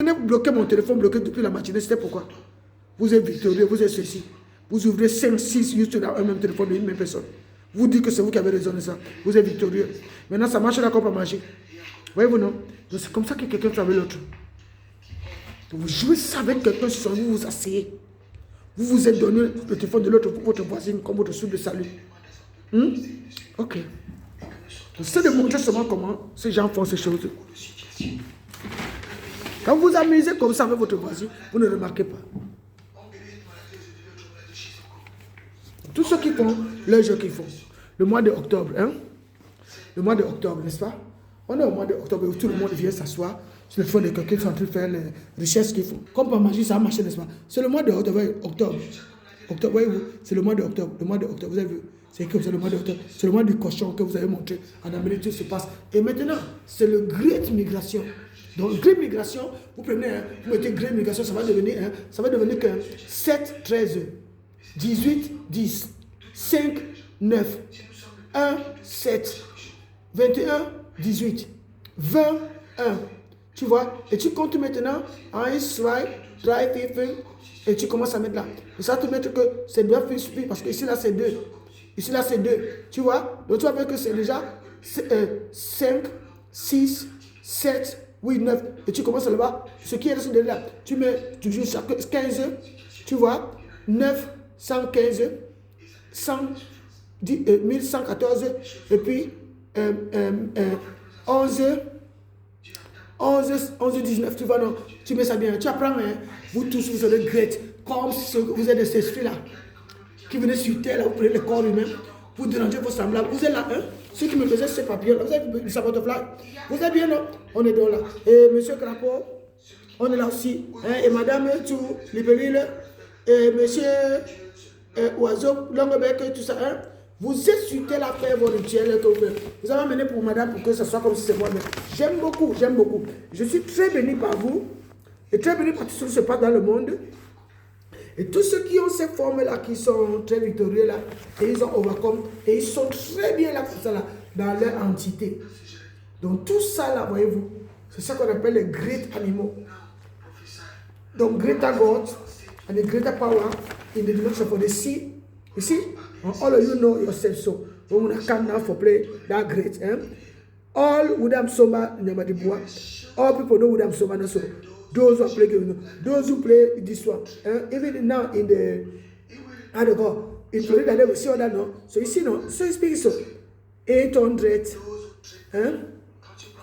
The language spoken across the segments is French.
venez bloquer mon téléphone, bloqué depuis la matinée, c'était pourquoi? Vous êtes victorieux, vous êtes ceci. Vous ouvrez 5, 6 YouTube dans un même téléphone d'une même personne. Vous dites que c'est vous qui avez raison de ça. Vous êtes victorieux. Maintenant, ça marche là comme pas marcher. Voyez-vous, non? Donc, c'est comme ça que quelqu'un fait avec l'autre. Vous jouez ça avec quelqu'un sur vous, vous asseyez. Vous vous êtes donné le téléphone de l'autre pour votre voisine comme votre soude de salut. Ok. C'est de montrer seulement comment ces gens font ces choses. Quand vous vous amusez comme ça avec votre voisine, vous ne remarquez pas. Tous ceux qui font le jeu qu'ils font. Le mois de octobre, hein? Le mois de octobre, n'est-ce pas? On est au mois de octobre où tout le monde vient s'asseoir sur le fond de quelqu'un qui est en train de faire les recherches qu'ils font. Comme par magie, ça a marché, n'est-ce pas? C'est le mois de octobre. Octobre, voyez-vous, c'est le mois de octobre. Le mois de octobre, vous avez vu? C'est que c'est le mois de octobre. C'est le mois du cochon que vous avez montré. En Amérique, tout se passe. Et maintenant, c'est le Great Migration. Donc, Great Migration, vous prenez, vous mettez Great Migration, ça va devenir que 7, 13, 18, 10, 5, 9, 1, 7, 21, 18, 20, 1. Tu vois? Et tu comptes maintenant en Israël, drive, et tu commences à mettre là. Et ça te mettre que c'est 2 parce que ici là c'est 2. Ici là c'est 2. Tu vois? Donc tu vas voir que c'est déjà 5, 6, 7, 8, 9. Et tu commences là-bas. Ce qui est resté là, tu mets toujours chaque 15. Tu vois? 9, 115, 100, 1114. Et puis 11, 19, tu vois, non, tu mets ça bien, tu apprends, hein, vous tous, vous serez great, comme si vous êtes de ces esprits-là, qui venaient sur terre, là, vous prenez le corps humain, vous dérangez vos semblables, vous êtes là, hein, ceux qui me faisaient ce papier, là, vous êtes du sabotage, vous êtes bien, non, on est donc là, et monsieur Crapaud, on est là aussi, hein, et madame tout, Libellule, et monsieur Oiseau, Longuebec, tout ça, hein. Vous êtes sur terre à faire vos rituels que vous avez amené pour madame pour que ce soit comme si c'est moi-même. J'aime beaucoup, j'aime beaucoup. Je suis très béni par vous et très béni par tout ce qui se passe dans le monde. Et tous ceux qui ont ces formes-là, qui sont très victorieux là, et ils ont overcome, et ils sont très bien là, comme ça, là dans leur entité. Donc tout ça là, voyez-vous, c'est ça qu'on appelle les great animaux. Donc greater God and the greater power in the dimension for the sea. You see? All of you know yourself, so when I come now for play that great, all William Soma Nyamadibois, all people know William Soma, so those who play game, those who play this one, even now in the I don't know, in Florida they will see all that no. So you see no, so you speak so 800,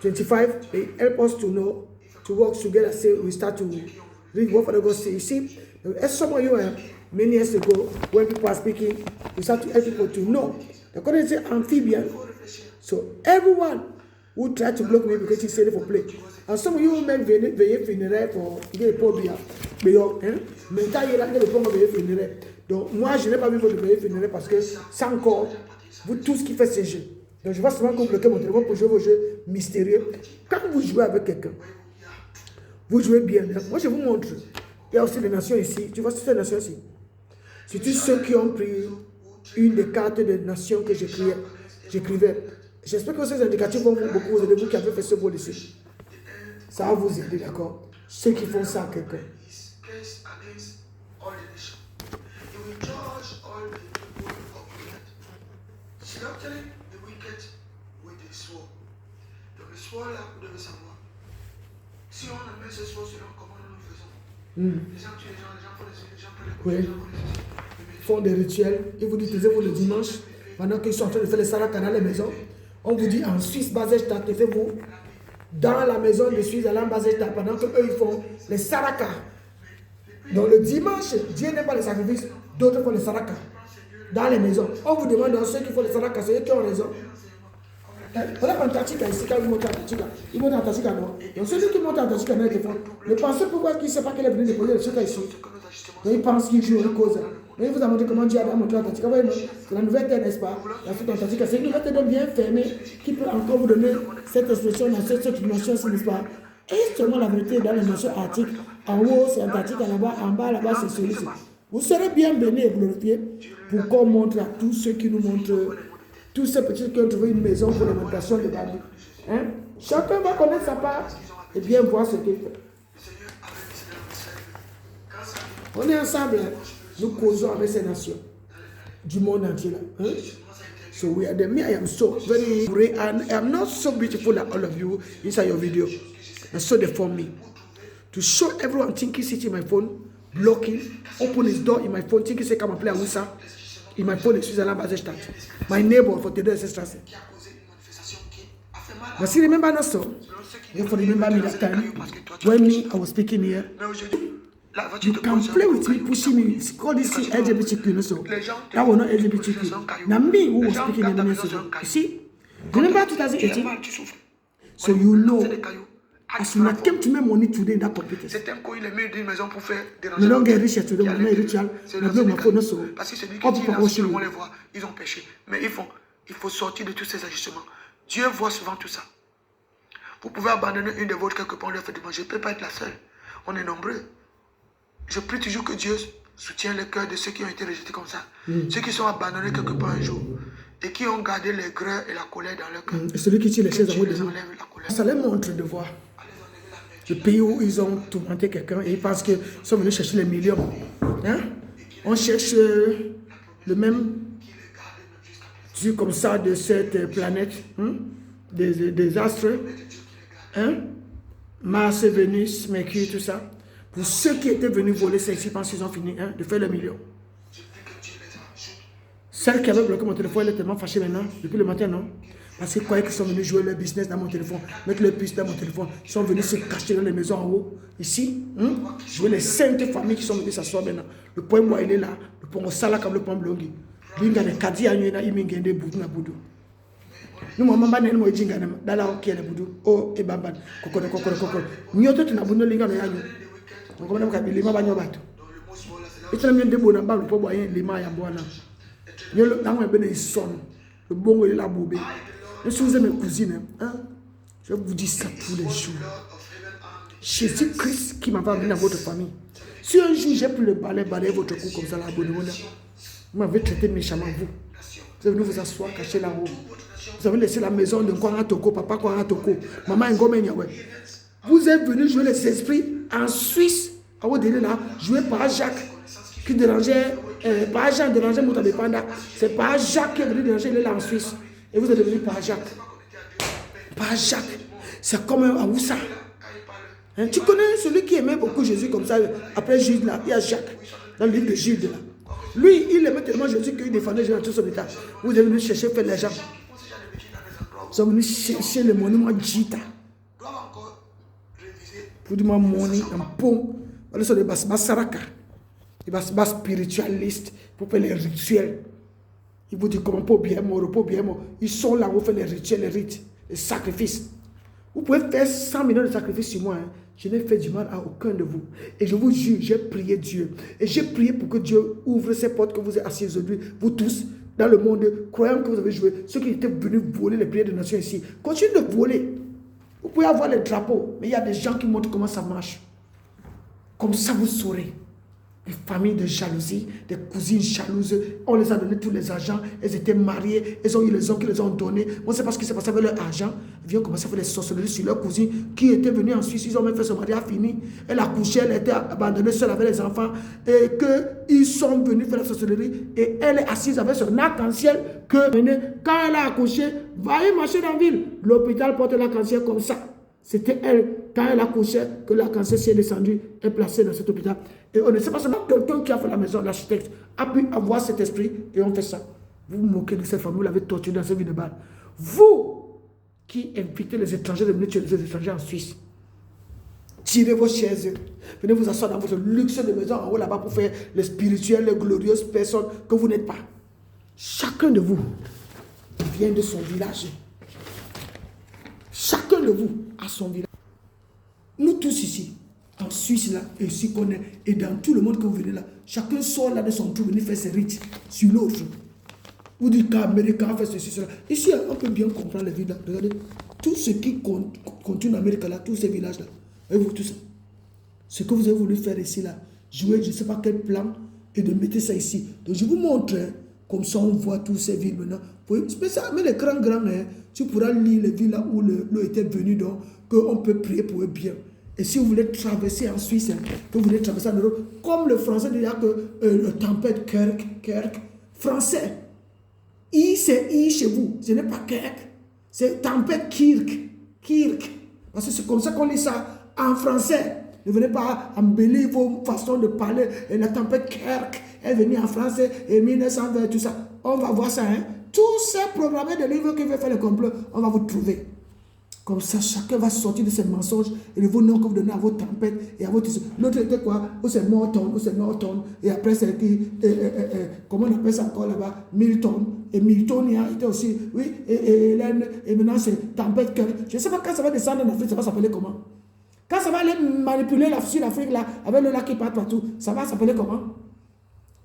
25, they help us to know to work together. Say we start to read what for God say. You see, as some of you many years ago, when people are speaking, we start to help people to know. They're going to say amphibian. So everyone who try to block me because he's saying for play. And some of you men veillez funéraire pour des pauvres. Mais maintenant, il y a des pauvres veillez funéraire. Donc moi, je n'ai pas vu votre veillée funéraire parce que c'est encore vous tout ce qui fait ces jeux. Donc je vais seulement bloquer mon téléphone pour jouer vos jeux mystérieux. Quand vous jouez avec quelqu'un, vous jouez bien. Moi, je vous montre. Il y a aussi des nations ici. Tu vois ces nations ici. C'est tous ceux qui ont pris une des cartes des nations que j'écrivais. J'espère que ces indicatifs vont beaucoup vous aider, vous qui avez fait ce vol ici. Ça va vous aider, d'accord? Ceux qui font ça à quelqu'un. Là, vous devez savoir. Si on amène ce soir selon comment nous le faisons. Les gens tuent les gens font les gens prennent les Ils font des rituels. Ils vous disent, taisez-vous le dimanche, pendant qu'ils sont en train de faire les sarakas dans les maisons. On vous dit en Suisse, Bazesta, taisez-vous dans la maison de Suisse, à Bazesta, pendant qu'eux ils font les sarakas. Donc le dimanche, Dieu n'aime pas les sacrifices, d'autres font les sarakas dans les maisons. On vous demande dans ceux qui font les sarakas, c'est eux qui ont raison. Voilà en Tachika, ici, quand ils montent en Tachika, ils montent en Tachika, non? Donc celui qui monte en Tachika, non, il ne pense pourquoi il ne sait pas qu'il est venu déposer le chèque ici. Donc il pense qu'il joue une cause. Mais il vous a montré comment Dieu a montré en Tachika. C'est la nouvelle terre, n'est-ce pas? La suite en Tachika, c'est une nouvelle terre bien fermée qui peut encore vous donner cette expression dans cette dimension, n'est-ce pas? Et seulement la vérité dans les nations arctiques. En haut, c'est Antarctique, là-bas, en bas, là-bas, c'est celui-ci. Vous serez bien bénis et glorifiés pour qu'on montre à tous ceux qui nous montrent. Tous ces petits qui ont trouvé une maison pour l'alimentation de Bali. Chacun va connaître sa part et bien voir ce qu'il fait. On est ensemble. Hein. Nous causons avec ces nations. Du monde entier. Là. Hein? So we are there. Me, I am so very great. And I am not so beautiful like all of you inside your video. And so they form me. To show everyone thinking sitting in my phone, blocking, open his door in my phone, thinking say come and play Awusa. In my phone in Switzerland, Basel. My neighbor for today is Strasse. But see, remember not so. You remember me that time when I was speaking here. You can play with me, pushing me. It's called this thing LGBTQ. So that was not LGBTQ. Now me who was speaking in the message. You see, remember 2018. So you know, as soon as I came to make money today in that computer. Mais non, get rich today, mais non ritual. Mais non, ma phone so. Parce que celui qui dit là, tout le monde les voit, ils ont péché. Mais il faut sortir de tous ces ajustements. Dieu voit souvent tout ça. Vous pouvez abandonner une de vôtres quelque part, on leur fait demander. Je ne peux pas être la seule. On est nombreux. Je prie toujours que Dieu soutienne le cœur de ceux qui ont été rejetés comme ça. Ceux qui sont abandonnés quelque part un jour. Et qui ont gardé les grès et la colère dans leur cœur. Et celui qui tire les chaises en haut de nous. Ça les montre de voir. Le pays où ils ont tourmenté quelqu'un et ils pensent qu'ils sont venus chercher les millions. Hein? On cherche le même Dieu comme ça de cette planète. Hein? Des astres. Hein? Mars, Vénus, Mercure, tout ça. Pour ceux qui étaient venus voler ça ici, pensent qu'ils ont fini hein, de faire le million. Celle qui avait bloqué mon téléphone, elle est tellement fâchée maintenant, depuis le matin, non? Parce qu'ils croyaient qu'ils sont venus jouer leur business dans mon téléphone, mettre leur puce dans mon téléphone. Ils sont venus se cacher dans les maisons en haut, ici. Jouer les 5 familles qui sont venues s'asseoir maintenant. Le point bois, il est là. Le point au sala comme le point blongi. Linga de kadi à nuit, il m'a gagné boudou na boudou. Nous, maman, n'est pas dit dans la qui est le boudou. Oh, et baban. Coco, coco, coco. Nous, tout na boudou linga de yanyo. On commence à lima banyo bato. Et tu as mis des bonnes balles pour boire lima ya boana. Nous, là, on est bien son. Le bon est la boubé. Et si vous êtes mes cousines, hein, je vous dis ça tous les jours. Jésus-Christ qui m'a pas amené dans votre famille. Si un jour j'ai pris le balai votre cou comme ça, la bonne vous m'avez traité méchamment, vous. Vous êtes venu vous asseoir, cacher là-haut. Vous avez laissé la maison de Kwara Toko, papa Kwara Toko, maman Ngomé Niawe. Vous êtes venu jouer les esprits en Suisse. À vous dire là, joué par Jacques qui dérangeait, par Jean dérangeait Moutabé Panda. C'est par Jacques qui est venu déranger, il est là en Suisse. Et vous êtes devenu par Jacques. Par Jacques. C'est comme un Awusa. Hein, tu connais celui qui aimait beaucoup Jésus comme ça, après Jude là, il y a Jacques, dans le livre de Jude là. Lui, il aimait tellement Jésus qu'il défendait Jésus dans tout son état. Vous êtes venu chercher faire les gens. Vous êtes venu chercher le monument Jita. Pour dire mon money, un pont. Ils sont des basaraka. Des bas spiritualistes pour faire les rituels. Ils vous disent comment pour bien mort, pour bien mort. Ils sont là pour faire les rituels, les rites, les sacrifices. Vous pouvez faire 100 millions de sacrifices sur moi. Hein. Je n'ai fait du mal à aucun de vous. Et je vous jure, j'ai prié Dieu. Et j'ai prié pour que Dieu ouvre ces portes que vous êtes assis aujourd'hui. Vous tous, dans le monde, croyant que vous avez joué. Ceux qui étaient venus voler les prières de nations ici. Continuez de voler. Vous pouvez avoir les drapeaux. Mais il y a des gens qui montrent comment ça marche. Comme ça, vous saurez. Des familles de jalousie, des cousines jalouses, on les a donné tous les argents, elles étaient mariées, elles ont eu les hommes qui les ont donnés. On ne sait pas ce qui s'est passé avec leur argent. Ils viennent commencer à faire des sorcelleries sur leur cousine qui était venue en Suisse, ils ont même fait son mariage fini. Elle a couché, elle était abandonnée seule avec les enfants et qu'ils sont venus faire la sorcellerie et elle est assise avec son arc-en-ciel que quand elle a accouché, va y marcher dans la ville. L'hôpital porte l'arc-en-ciel comme ça. C'était elle, quand elle a couché, que l'arc-en-ciel s'est descendu et placé dans cet hôpital. Et on ne sait pas seulement quelqu'un qui a fait la maison, l'architecte, a pu avoir cet esprit et on fait ça. Vous vous moquez de cette famille, vous l'avez torturé dans cette vie de balle. Vous qui invitez les étrangers de venir tuer les étrangers en Suisse, tirez vos chaises, venez vous asseoir dans votre luxe de maison en haut là-bas pour faire les spirituels, les glorieuses personnes que vous n'êtes pas. Chacun de vous vient de son village. Chacun de vous a son village. Nous tous ici, en Suisse là, et ici qu'on est, et dans tout le monde que vous venez là, chacun sort là de son trou, venir faire ses rites sur l'autre. Vous dites qu'Américain fait ceci, cela. Ici, on peut bien comprendre les villes là. Regardez, tout ce qui continue en Amérique là, tous ces villages là, voyez-vous tout ça. Ce que vous avez voulu faire ici là, jouer je ne sais pas quel plan, et de mettre ça ici. Donc je vous montre, hein, comme ça on voit tous ces villes maintenant. Mais ça, mais les grands, hein, tu pourras lire les villes là où l'eau était venu, donc qu'on peut prier pour eux bien. Et si vous voulez traverser en Suisse, que vous voulez traverser en Europe, comme le français dit que tempête, Kirk, français. I, c'est I chez vous. Ce n'est pas Kirk. C'est tempête, Kirk. Parce que c'est comme ça qu'on lit ça en français. Ne venez pas embellir vos façons de parler. Et la tempête Kirk est venue en français et 1920, tout ça. On va voir ça. Hein? Tous ces programmés de livres qui veulent faire le complot, on va vous trouver. Comme ça, chacun va sortir de ses mensonges et de vos noms que vous donnez à vos tempêtes et à votre... L'autre était quoi? Ou c'est Morton, ou c'est Norton. Et après, c'est qui? Comment on appelle ça encore là-bas? Milton. Et Milton, il était aussi... Oui, et Hélène. Et maintenant, c'est tempête. Je ne sais pas quand ça va descendre en Afrique, ça va s'appeler comment? Quand ça va aller manipuler la Sud-Afrique, là, avec le lac qui part partout, ça va s'appeler comment?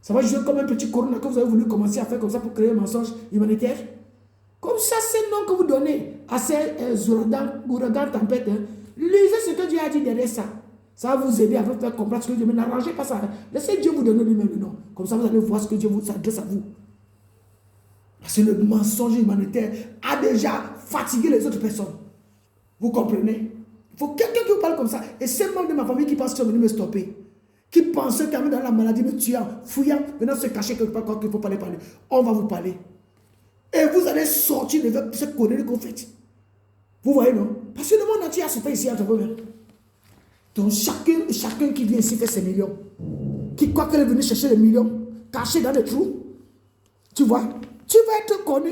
Ça va jouer comme un petit corona que vous avez voulu commencer à faire comme ça pour créer un mensonge humanitaire? Comme ça, c'est le nom que vous donnez à ces ouragans, tempêtes. Hein. Lisez ce que Dieu a dit derrière ça. Ça va vous aider à vous faire comprendre ce que Dieu dit. Mais n'arrangez pas ça. Laissez Dieu vous donner lui-même le nom. Comme ça, vous allez voir ce que Dieu vous adresse à vous. Parce que le mensonge humanitaire a déjà fatigué les autres personnes. Vous comprenez? Il faut quelqu'un qui vous parle comme ça. Et c'est membres de ma famille qui pensent qu'ils sont venus me stopper. Qui pensaient qu'avant dans la maladie, me tuant, fouillant, maintenant se cacher quelque part quand il ne faut pas les parler. On va vous parler. Et vous allez sortir de cette connerie qu'on fait. Vous voyez, non? Parce que le monde entier a se fait ici entre vous-même. Donc chacun qui vient ici fait ses millions. Qui croit qu'elle est venue chercher les millions, cachés dans des trous. Tu vois? Tu vas être connu.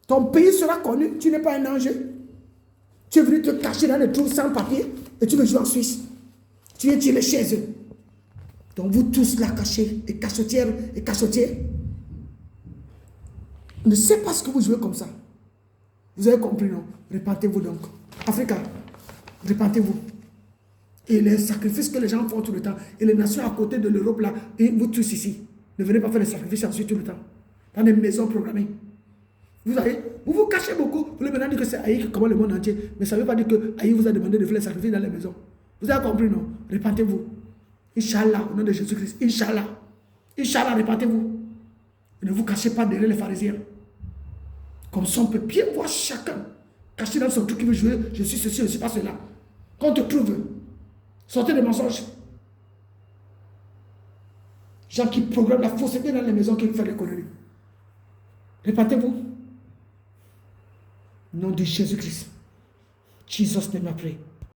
Ton pays sera connu. Tu n'es pas un enjeu. Tu es venu te cacher dans des trous sans papier et tu veux jouer en Suisse. Tu viens tirer chez eux. Donc vous tous là cachés, et cachotières et cachotiers. Ne sais pas ce que vous jouez comme ça. Vous avez compris, non? Répentez-vous donc. Africa, répentez-vous. Et les sacrifices que les gens font tout le temps, et les nations à côté de l'Europe là, et vous tous ici, ne venez pas faire des sacrifices ensuite tout le temps. Dans des maisons programmées. Vous savez, vous vous cachez beaucoup. Vous voulez maintenant dire que c'est Aïe qui commande le monde entier. Mais ça ne veut pas dire que Aïe vous a demandé de faire les sacrifices dans les maisons. Vous avez compris, non? Répentez-vous. Inch'Allah, au nom de Jésus-Christ. Inch'Allah. Inch'Allah, répentez-vous. Ne vous cachez pas derrière les pharisiens. Comme ça, on peut bien voir chacun caché dans son truc qui veut jouer. Je suis ceci, je ne suis pas cela. Quand on te trouve, sortez des mensonges. Gens qui programment la fausseté dans les maisons qui font des conneries. Répentez-vous. Nom de Jésus-Christ. Jesus name I pray.